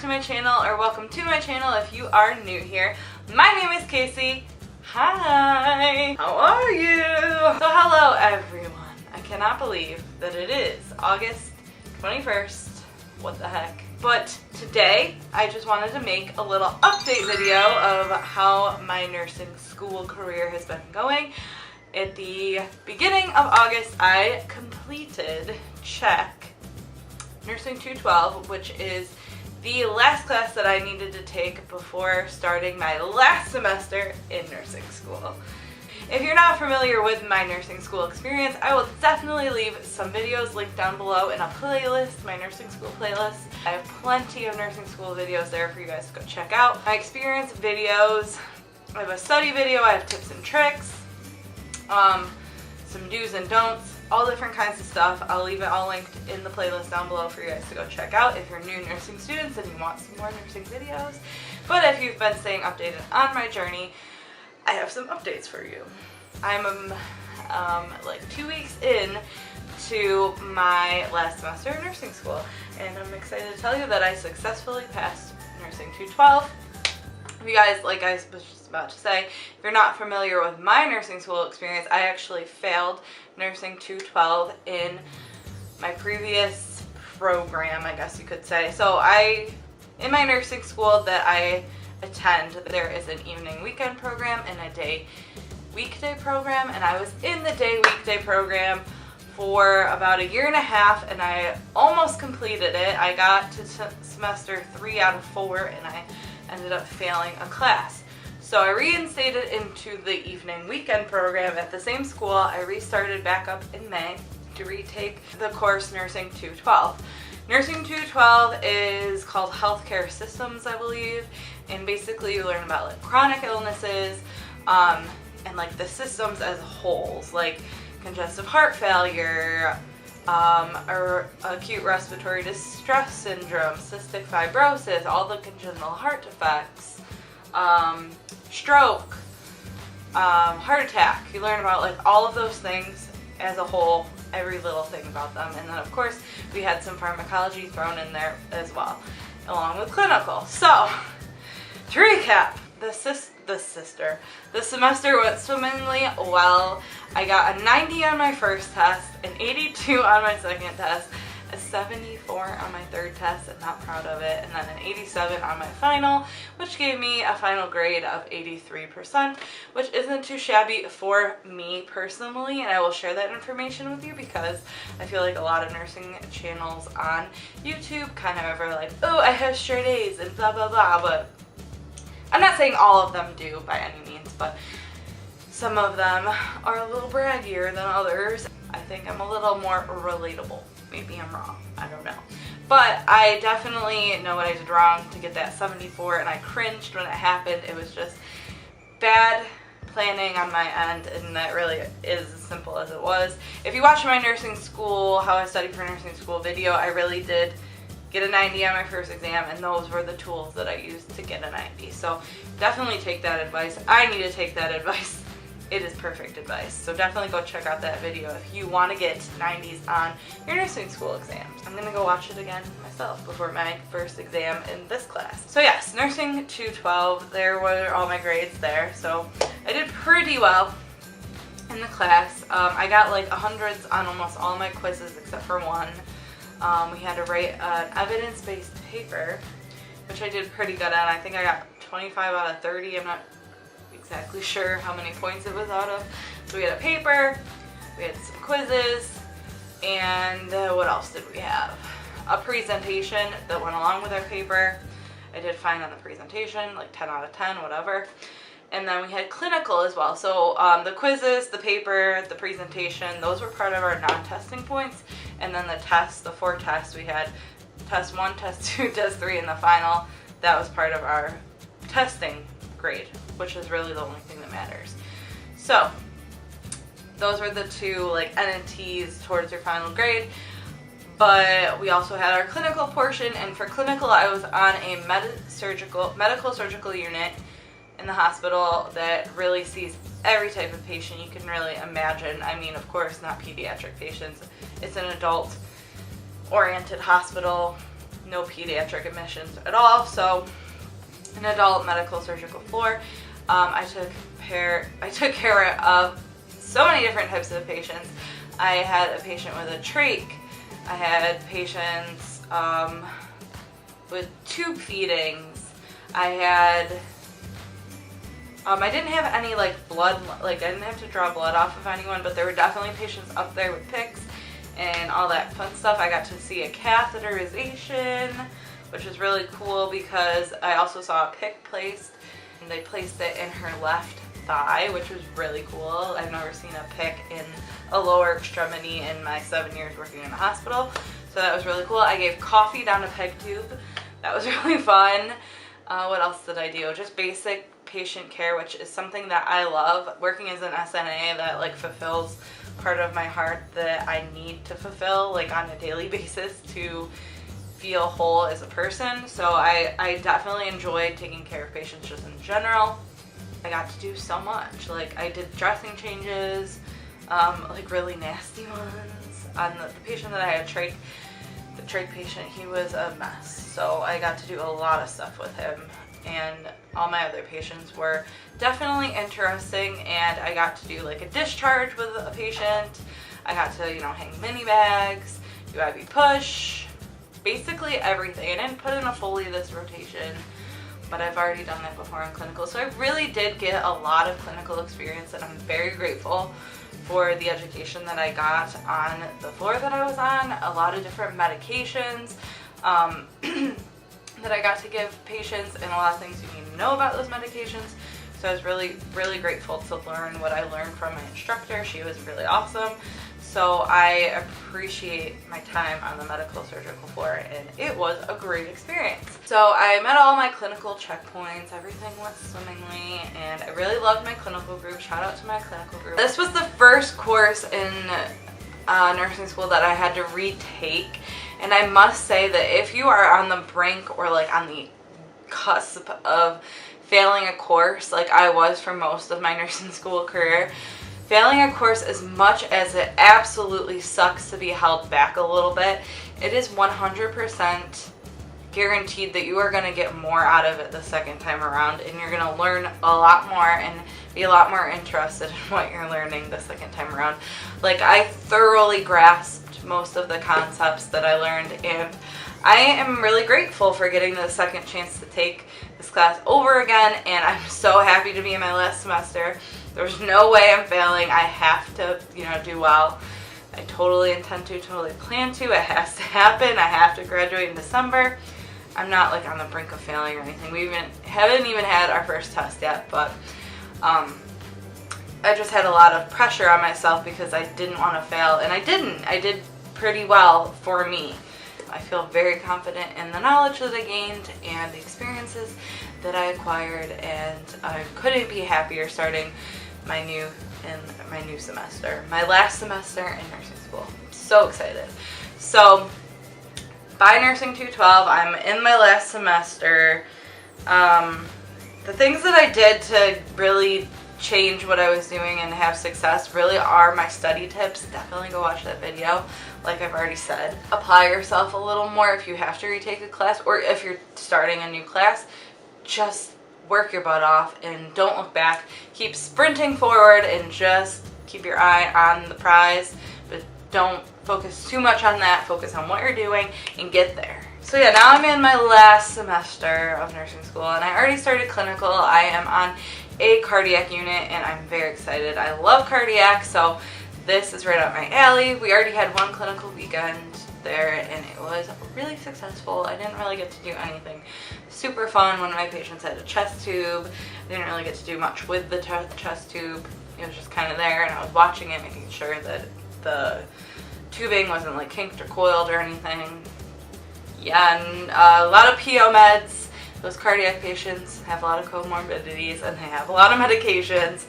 back to my channel, or welcome to my channel if you are new here. My name is Casey. Hi! How are you? So hello everyone. I cannot believe that it is August 21st. What the heck? But today, I just wanted to make a little update video of how my nursing school career has been going. At the beginning of August, I completed Nursing 212, which is the last class that I needed to take before starting my last semester in nursing school. If you're not familiar with my nursing school experience, I will definitely leave some videos linked down below in a playlist, my nursing school playlist. I have plenty of nursing school videos there for you guys to go check out. My experience videos, I have a study video, I have tips and tricks, some do's and don'ts, all different kinds of stuff. I'll leave it all linked in the playlist down below for you guys to go check out if you're new nursing students and you want some more nursing videos. But if you've been staying updated on my journey, I have some updates for you. I'm like 2 weeks in to my last semester in nursing school, and I'm excited to tell you that I successfully passed Nursing 212. If you guys, like I was just about to say, if you're not familiar with my nursing school experience, I actually failed Nursing 212 in my previous program, I guess you could say. So in my nursing school that I attend, there is an evening weekend program and a day weekday program, and I was in the day weekday program for about 1.5 years, and I almost completed it. I got to semester 3 out of 4, and I ended up failing a class. So I reinstated into the evening weekend program at the same school. I restarted back up in May to retake the course Nursing 212. Nursing 212 is called Healthcare Systems, I believe, and basically you learn about like chronic illnesses and like the systems as wholes, like congestive heart failure, or acute respiratory distress syndrome, cystic fibrosis, all the congenital heart defects, stroke, heart attack. You learn about like all of those things as a whole, every little thing about them. And then of course we had some pharmacology thrown in there as well, along with clinical. So to recap, the semester went swimmingly well. I got a 90 on my first test, an 82 on my second test, a 74 on my third test, and not proud of it, and then an 87 on my final, which gave me a final grade of 83%, which isn't too shabby for me personally, and I will share that information with you because I feel like a lot of nursing channels on YouTube kind of are like, oh, I have straight A's and blah blah blah, but I'm not saying all of them do by any means, but some of them are a little braggier than others. I think I'm a little more relatable. Maybe I'm wrong, I don't know. But I definitely know what I did wrong to get that 74, and I cringed when it happened. It was just bad planning on my end, and that really is as simple as it was. If you watch my nursing school, how I studied for nursing school video, I really did get a 90 on my first exam, and those were the tools that I used to get a 90. So definitely take that advice. I need to take that advice. It is perfect advice. So definitely go check out that video if you want to get 90s on your nursing school exams. I'm going to go watch it again myself before my first exam in this class. So yes, Nursing 212, there were all my grades there. So I did pretty well in the class. I got like 100s on almost all my quizzes except for one. We had to write an evidence-based paper, which I did pretty good at. I think I got 25 out of 30. I'm not exactly sure how many points it was out of. So we had a paper, we had some quizzes, and what else did we have? A presentation that went along with our paper. I did fine on the presentation, like 10 out of 10, whatever. And then we had clinical as well. So the quizzes, the paper, the presentation, those were part of our non-testing points. And then the tests, the 4 tests, we had test 1, test 2, test 3, and the final. That was part of our testing grade, which is really the only thing that matters. So those were the 2 like entities towards your final grade. But we also had our clinical portion, and for clinical I was on a medical surgical unit in the hospital that really sees every type of patient you can really imagine. I mean, of course, not pediatric patients. It's an adult-oriented hospital, no pediatric admissions at all. So an adult medical surgical floor. I took care of so many different types of patients. I had a patient with a trach. I had patients with tube feedings. I didn't have any blood, I didn't have to draw blood off of anyone, but there were definitely patients up there with PICCs and all that fun stuff. I got to see a catheterization, which is really cool because I also saw a PICC placed, and they placed it in her left thigh, which was really cool. I've never seen a PICC in a lower extremity in my 7 years working in a hospital, so that was really cool. I gave coffee down a PEG tube. That was really fun. What else did I do? Just basic patient care, which is something that I love. Working as an SNA, that fulfills part of my heart that I need to fulfill on a daily basis to feel whole as a person. So I definitely enjoyed taking care of patients just in general. I got to do so much. I did dressing changes, really nasty ones. On the patient that I had trach, the trach patient, he was a mess. So I got to do a lot of stuff with him. And all my other patients were definitely interesting, and I got to do a discharge with a patient. I got to, hang mini bags, do IV push, basically everything. I didn't put in a Foley this rotation, but I've already done that before in clinical. So I really did get a lot of clinical experience, and I'm very grateful for the education that I got on the floor that I was on. A lot of different medications that I got to give patients, and a lot of things you need to know about those medications. So I was really, really grateful to learn what I learned from my instructor. She was really awesome. So I appreciate my time on the medical surgical floor, and it was a great experience. So I met all my clinical checkpoints. Everything went swimmingly, and I really loved my clinical group. Shout out to my clinical group. This was the first course in nursing school that I had to retake. And I must say that if you are on the brink or on the cusp of failing a course, like I was for most of my nursing school career, failing a course, as much as it absolutely sucks to be held back a little bit, it is 100% guaranteed that you are going to get more out of it the second time around, and you're going to learn a lot more and be a lot more interested in what you're learning the second time around. I thoroughly grasped most of the concepts that I learned, and I am really grateful for getting the second chance to take this class over again, and I'm so happy to be in my last semester. There's no way I'm failing. I have to, do well. I totally intend to, totally plan to. It has to happen. I have to graduate in December. I'm not on the brink of failing or anything. We haven't even had our first test yet, but I just had a lot of pressure on myself because I didn't want to fail, and I didn't. I did pretty well for me. I feel very confident in the knowledge that I gained and the experiences that I acquired, and I couldn't be happier starting my new semester, my last semester in nursing school. So excited. So by Nursing 212, I'm in my last semester. The things that I did to really change what I was doing and have success really are my study tips. Definitely go watch that video, like I've already said. Apply yourself a little more if you have to retake a class, or if you're starting a new class. Just work your butt off and don't look back. Keep sprinting forward and just keep your eye on the prize, but don't focus too much on that. Focus on what you're doing and get there. So yeah, now I'm in my last semester of nursing school, and I already started clinical. I am on a cardiac unit, and I'm very excited. I love cardiac, so this is right up my alley. We already had one clinical weekend there, and it was really successful. I didn't really get to do anything super fun. One of my patients had a chest tube. I didn't really get to do much with the chest tube. It was just kind of there, and I was watching it, making sure that the tubing wasn't kinked or coiled or anything. Yeah, and a lot of PO meds. Those cardiac patients have a lot of comorbidities, and they have a lot of medications,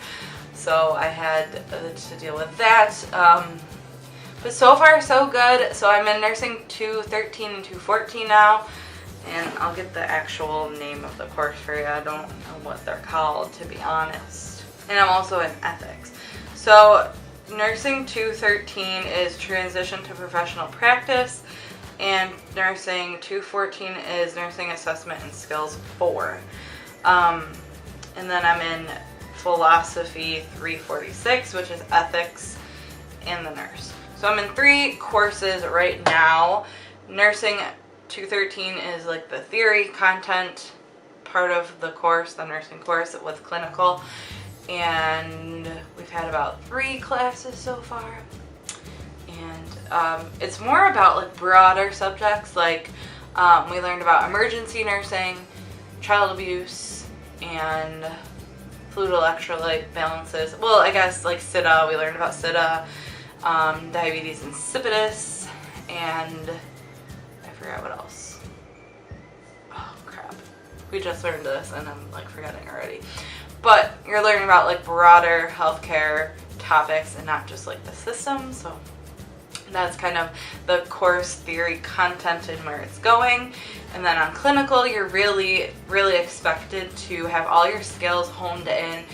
so I had to deal with that. But so far, so good. So I'm in nursing 213 and 214 now, and I'll get the actual name of the course for you. I don't know what they're called, to be honest. And I'm also in ethics. So nursing 213 is transition to professional practice, and nursing 214 is nursing assessment and skills 4. And then I'm in philosophy 346, which is ethics and the nurse. So I'm in 3 courses right now. Nursing 213 is like the theory content part of the course, the nursing course with clinical. And we've had about 3 classes so far. And it's more about like broader subjects, like we learned about emergency nursing, child abuse, and fluid electrolyte balances. Well, I guess like SIDA, we learned about SIDA, diabetes insipidus, and I forgot what else. Oh crap. We just learned this and I'm like forgetting already. But you're learning about like broader healthcare topics and not just like the system. So that's kind of the course theory content and where it's going. And then on clinical, you're really expected to have all your skills honed in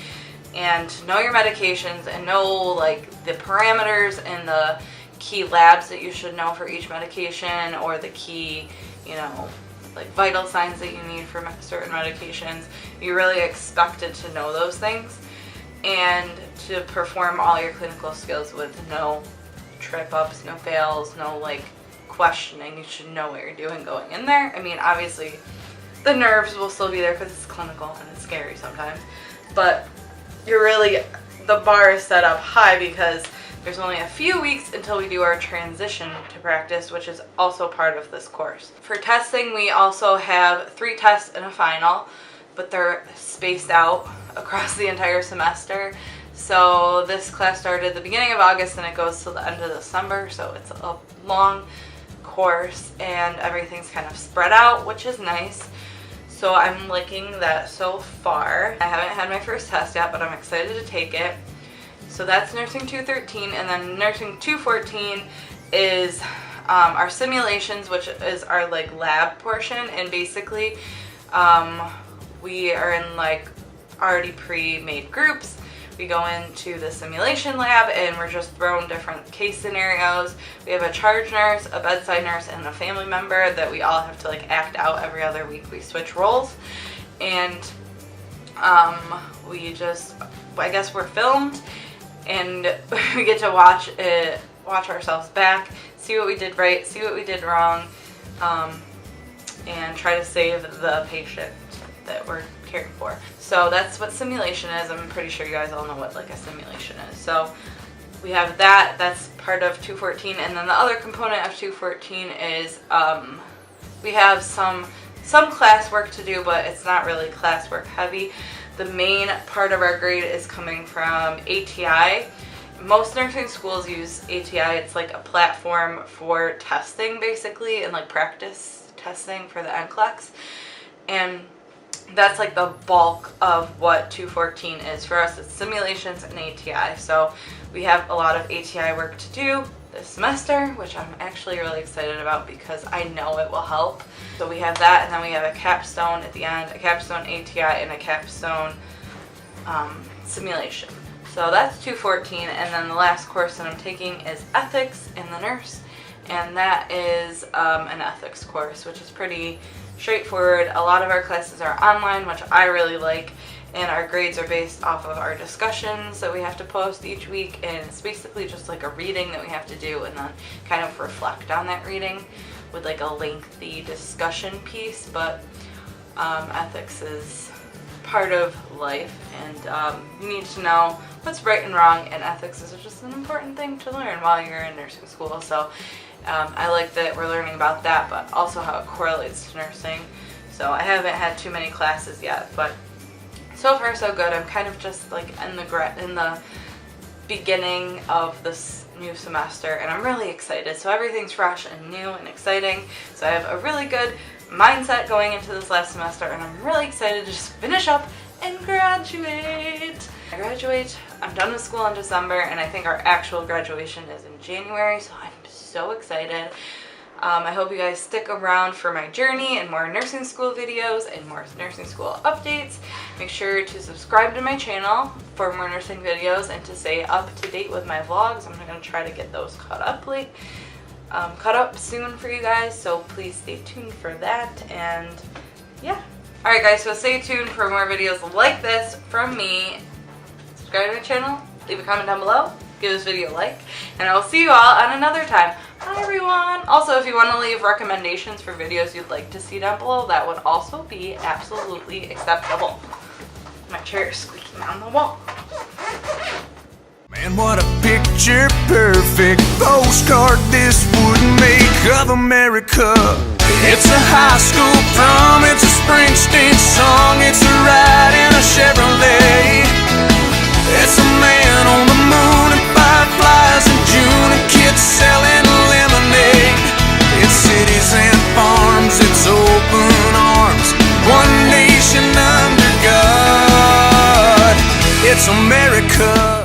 and to know your medications and know like the parameters and the key labs that you should know for each medication, or the key, you know, like vital signs that you need for certain medications. You're really expected to know those things and to perform all your clinical skills with no trip-ups, no fails, no like questioning. You should know what you're doing going in there. I mean, obviously the nerves will still be there because it's clinical and it's scary sometimes, but you're really, the bar is set up high because there's only a few weeks until we do our transition to practice, which is also part of this course. For testing, we also have 3 tests and a final, but they're spaced out across the entire semester. So this class started the beginning of August and it goes till the end of December, so it's a long course and everything's kind of spread out, which is nice. So I'm liking that so far. I haven't had my first test yet, but I'm excited to take it. So that's nursing 213, and then nursing 214 is our simulations, which is our like lab portion, and basically we are in like already pre-made groups. We go into the simulation lab and we're just thrown different case scenarios. We have a charge nurse, a bedside nurse, and a family member that we all have to like act out every other week. We switch roles, and we just, I guess we're filmed, and we get to watch ourselves back, see what we did right, see what we did wrong, and try to save the patient that we're caring for. So that's what simulation is. I'm pretty sure you guys all know what like a simulation is. So we have that. That's part of 214, and then the other component of 214 is we have some classwork to do, but it's not really classwork heavy. The main part of our grade is coming from ATI. Most nursing schools use ATI. It's like a platform for testing basically, and like practice testing for the NCLEX. And that's like the bulk of what 214 is for us. It's simulations and ATI. So we have a lot of ATI work to do this semester, which I'm actually really excited about because I know it will help. So we have that, and then we have a capstone at the end, a capstone ATI, and a capstone simulation. So that's 214, and then the last course that I'm taking is ethics in the nurse, and that is an ethics course, which is pretty straightforward. A lot of our classes are online, which I really like, and our grades are based off of our discussions that we have to post each week, and it's basically just like a reading that we have to do and then kind of reflect on that reading with like a lengthy discussion piece. But ethics is part of life, and you need to know what's right and wrong, and ethics is just an important thing to learn while you're in nursing school. So I like that we're learning about that, but also how it correlates to nursing. So I haven't had too many classes yet, but so far so good. I'm kind of just like in the beginning of this new semester, and I'm really excited. So everything's fresh and new and exciting. So I have a really good mindset going into this last semester, and I'm really excited to just finish up and graduate. I'm done with school in December, and I think our actual graduation is in January, so I'm so excited. I hope you guys stick around for my journey and more nursing school videos and more nursing school updates. Make sure to subscribe to my channel for more nursing videos and to stay up to date with my vlogs. I'm going to try to get those caught up cut up soon for you guys, so please stay tuned for that. And yeah. Alright guys, so stay tuned for more videos like this from me. Subscribe to my channel, leave a comment down below, give this video a like, and I will see you all on another time. Bye everyone! Also, if you want to leave recommendations for videos you'd like to see down below, that would also be absolutely acceptable. My chair is squeaking on the wall. Man, what a picture perfect postcard this would make of America. It's a high school prom, it's a Springsteen song, it's a ride in a Chevrolet. It's a man on the moon and fireflies in June and kids selling lemonade. It's cities and farms, it's open arms, one nation under God. It's America.